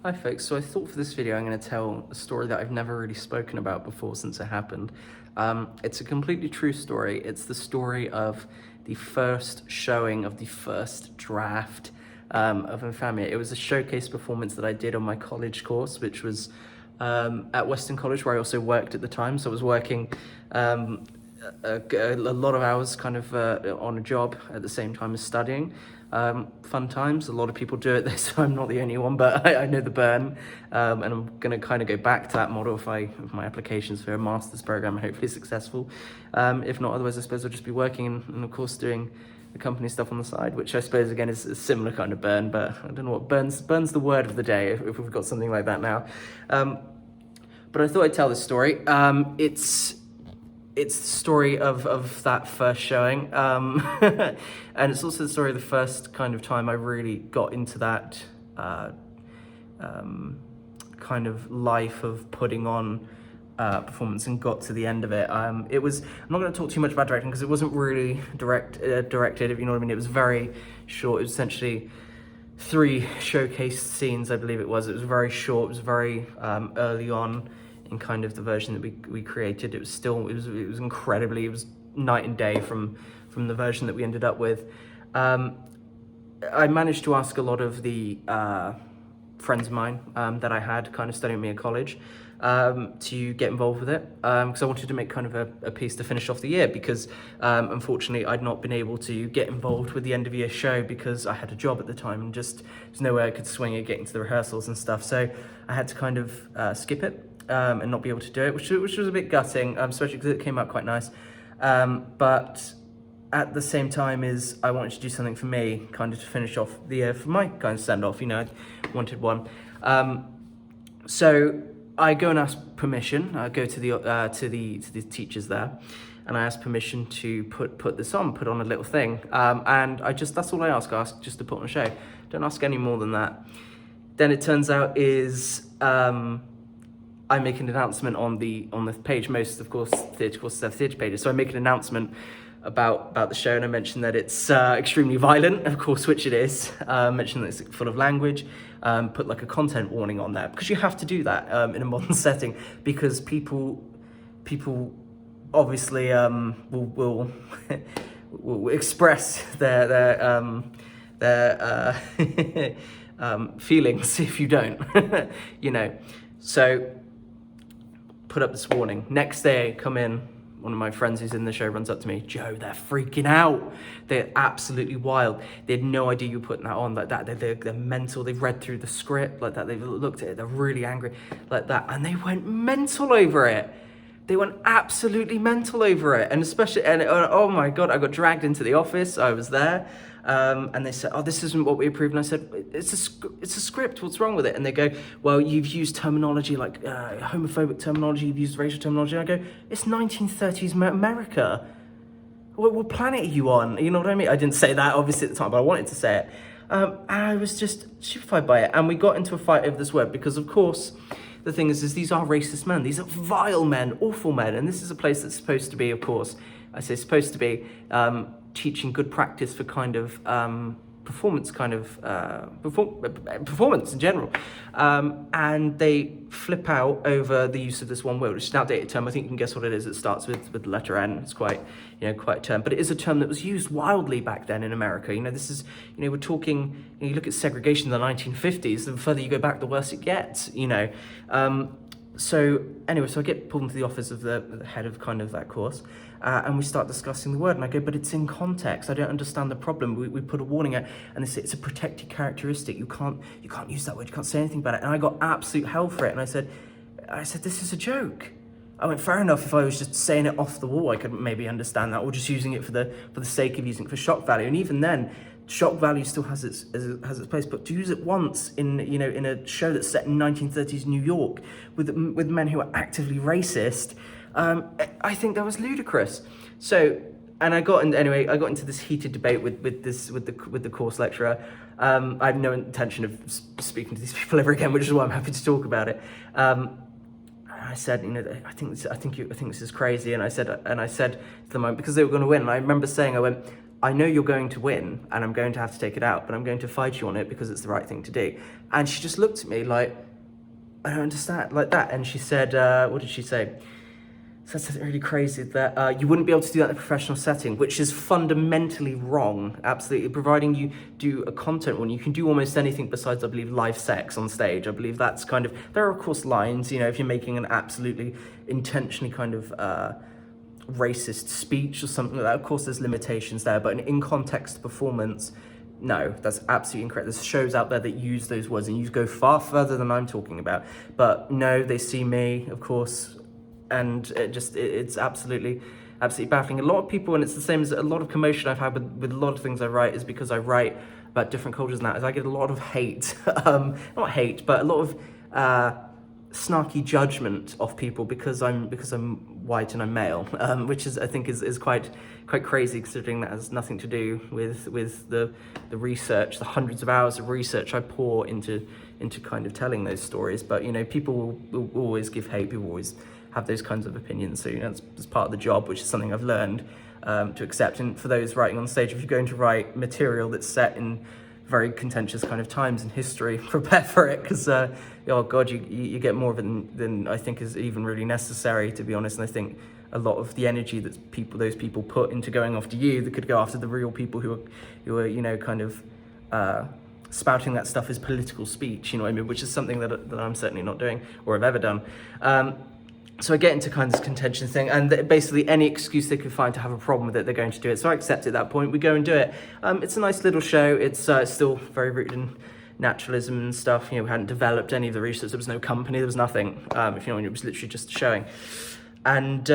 Hi folks, so I thought for this video I'm going to tell a story that I've never really spoken about before since it happened. It's a completely true story. It's the story of the first showing of the first draft of Infamia. It was a showcase performance that I did on my college course, which was at Western College, where I also worked at the time. So I was working a lot of hours kind of on a job at the same time as studying. Fun times. A lot of people do it, so I'm not the only one, but I know the burn, and I'm going to kind of go back to that model if my applications for a master's program are hopefully successful. If not, otherwise I suppose I'll just be working and of course doing the company stuff on the side, which I suppose again is a similar kind of burn, but I don't know what burn's the word of the day if we've got something like that now. But I thought I'd tell this story. It's the story of that first showing, and it's also the story of the first kind of time I really got into that kind of life of putting on performance and got to the end of it. It was, I'm not going to talk too much about directing because it wasn't really directed, if you know what I mean. It was very short. It was essentially 3 showcase scenes, I believe it was. It was very short. It was very early on in kind of the version that we created. It was still, it was incredibly, it was night and day from the version that we ended up with. I managed to ask a lot of the friends of mine that I had kind of studying with me at college to get involved with it, because I wanted to make kind of a piece to finish off the year, because unfortunately I'd not been able to get involved with the end of year show because I had a job at the time and just there's no way I could swing it, getting to the rehearsals and stuff, so I had to kind of skip it and not be able to do it, which was a bit gutting, especially because it came out quite nice, but at the same time is I wanted to do something for me, kind of to finish off the year for my kind of send-off, you know, I wanted one. So I go and ask permission. I go to the teachers there, and I ask permission to put this on, put on a little thing, and that's all I ask. I ask just to put on a show. Don't ask any more than that. Then it turns out is I make an announcement on the page. Most, of course, theatre courses have theatre pages, so I make an announcement about the show, and I mentioned that it's extremely violent, of course, which it is. Mention that it's full of language. Put like a content warning on there, because you have to do that in a modern setting, because people obviously will will express their feelings if you don't, you know. So put up this warning. Next day, come in. One of my friends who's in the show runs up to me, Joe, they're freaking out. They're absolutely wild. They had no idea you were putting that on like that. They're mental. They've read through the script like that. They've looked at it. They're really angry like that. And they went mental over it. They went absolutely mental over it. And especially, oh my God, I got dragged into the office. I was there. And they said, oh, this isn't what we approved. And I said, it's a script, what's wrong with it? And they go, well, you've used terminology like homophobic terminology, you've used racial terminology. And I go, it's 1930s America. What planet are you on? You know what I mean? I didn't say that obviously at the time, but I wanted to say it. And I was just stupefied by it. And we got into a fight over this word because, of course, the thing is these are racist men. These are vile men, awful men. And this is a place that's supposed to be, of course, I say supposed to be, teaching good practice for kind of performance, kind of performance in general, and they flip out over the use of this one word, which is an outdated term. I think you can guess what it is. It starts with the letter N. It's quite a term, but it is a term that was used wildly back then in America. You know, this is, we're talking. You look at segregation in the 1950s. The further you go back, the worse it gets. So anyway, so I get pulled into the office of the head of kind of that course, and we start discussing the word, and I go, but it's in context. I don't understand the problem. We put a warning out, and they say it's a protected characteristic. You can't use that word. You can't say anything about it. And I got absolute hell for it. And I said, this is a joke. I went, fair enough. If I was just saying it off the wall, I could maybe understand that, or just using it for the sake of using it for shock value. And even then, shock value still has its place, but to use it once in a show that's set in 1930s New York with men who are actively racist, I think that was ludicrous. So, and I got into this heated debate with the course lecturer. I have no intention of speaking to these people ever again, which is why I'm happy to talk about it. I said, I think this is crazy, and I said to them, because they were going to win, and I remember saying, I went, I know you're going to win and I'm going to have to take it out, but I'm going to fight you on it because it's the right thing to do. And she just looked at me like, I don't understand, like that. And she said, what did she say? So that's really crazy that you wouldn't be able to do that in a professional setting, which is fundamentally wrong, absolutely. Providing you do a content one, you can do almost anything besides, I believe, live sex on stage. I believe that's kind of, there are of course lines, you know, if you're making an absolutely intentionally kind of racist speech or something like that, of course there's limitations there, but an in-context performance, no, that's absolutely incorrect. There's shows out there that use those words and you go far further than I'm talking about. But no, they see me, of course, and it's absolutely baffling. A lot of people, and it's the same as a lot of commotion I've had with a lot of things I write, is because I write about different cultures and that, is I get a lot of hate, not hate, but a lot of snarky judgment of people because I'm white and I'm male, which is, I think is quite crazy, considering that has nothing to do with the research, the hundreds of hours of research I pour into kind of telling those stories. But you know, people will always give hate, people always have those kinds of opinions, so you know, it's part of the job, which is something I've learned to accept. And for those writing on stage, if you're going to write material that's set in very contentious kind of times in history, prepare for it, because oh god, you get more of it than I think is even really necessary, to be honest. And I think a lot of the energy that those people put into going after you, that could go after the real people who are you know, kind of spouting that stuff as political speech, you know what I mean, which is something that I'm certainly not doing or have ever done. So I get into kind of this contention thing, and basically any excuse they could find to have a problem with it, they're going to do it. So I accept at that point, we go and do it. It's a nice little show. It's still very rooted in naturalism and stuff. You know, we hadn't developed any of the research. There was no company, there was nothing. If you know, it was literally just showing. And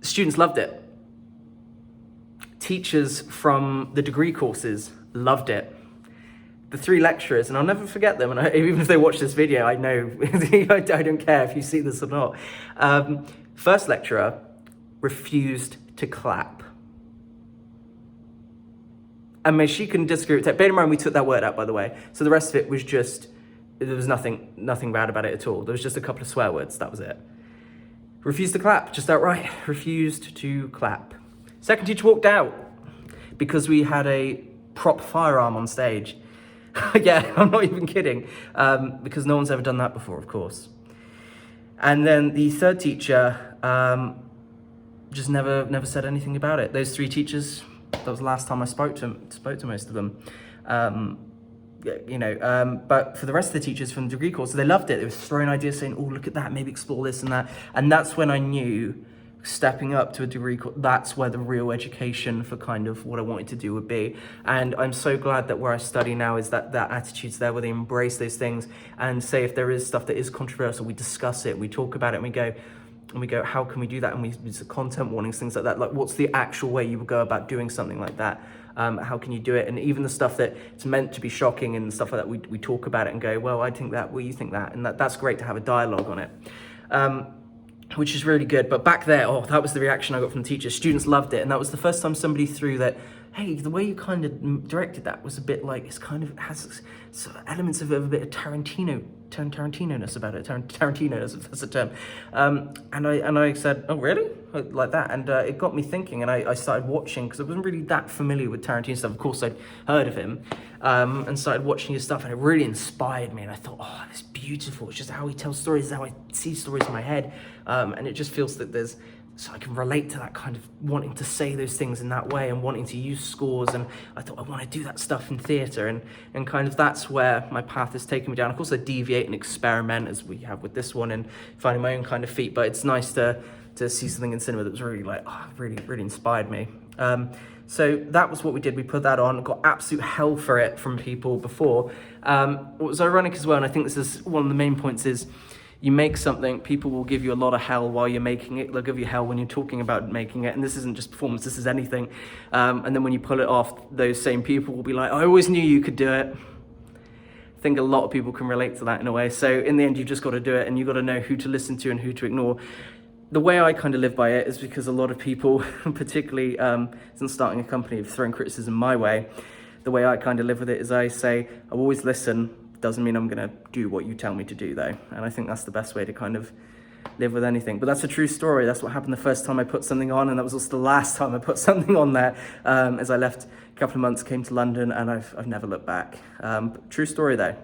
students loved it. Teachers from the degree courses loved it. The 3 lecturers, and I'll never forget them, and even if they watch this video, I know, I don't care if you see this or not. First lecturer refused to clap. I mean, she can disagree with that. Bear in mind, we took that word out, by the way. So the rest of it was just, there was nothing bad about it at all. There was just a couple of swear words, that was it. Refused to clap, just outright, refused to clap. Second teacher walked out because we had a prop firearm on stage. Yeah, I'm not even kidding, because no one's ever done that before, of course. And then the third teacher just never said anything about it. Those 3 teachers, that was the last time I spoke to most of them. You know, but for the rest of the teachers from the degree course, they loved it. They were throwing ideas, saying, "Oh, look at that, maybe explore this and that." And that's when I knew, stepping up to a degree course, that's where the real education for kind of what I wanted to do would be. And I'm so glad that where I study now is that attitude's there, where they embrace those things and say, if there is stuff that is controversial, we discuss it, we talk about it, and we go, how can we do that? And we use content warnings, things like that. Like, what's the actual way you would go about doing something like that? How can you do it? And even the stuff that it's meant to be shocking and stuff like that, we talk about it and go, well, I think that, well, you think that, and that's great to have a dialogue on it. Which is really good. But back there, oh, that was the reaction I got from the teachers. Students loved it. And that was the first time somebody threw that, hey, the way you kind of directed that was a bit like, it's kind of has sort of elements of a bit of Tarantino-ness about it. Tarantino-ness, if that's a term. And I said, oh, really? Like that. And it got me thinking, and I started watching, because I wasn't really that familiar with Tarantino stuff. Of course, I'd heard of him, and started watching his stuff, and it really inspired me. And I thought, oh, it's beautiful. It's just how he tells stories, how I see stories in my head. And it just feels that so I can relate to that kind of wanting to say those things in that way and wanting to use scores. And I thought, I want to do that stuff in theatre. And kind of that's where my path has taken me down. Of course, I deviate and experiment, as we have with this one, and finding my own kind of feet. But it's nice to see something in cinema that was really like, oh, really inspired me. So that was what we did. We put that on, got absolute hell for it from people before. What was ironic as well, and I think this is one of the main points, is you make something, people will give you a lot of hell while you're making it. They'll give you hell when you're talking about making it. And this isn't just performance, this is anything. And then when you pull it off, those same people will be like, I always knew you could do it. I think a lot of people can relate to that in a way. So in the end, you've just got to do it, and you've got to know who to listen to and who to ignore. The way I kind of live by it is because a lot of people, particularly since starting a company, have thrown criticism my way. The way I kind of live with it is I say, I always listen. Doesn't mean I'm going to do what you tell me to do, though. And I think that's the best way to kind of live with anything. But that's a true story. That's what happened the first time I put something on, and that was also the last time I put something on there. As I left a couple of months, came to London, and I've never looked back. True story though.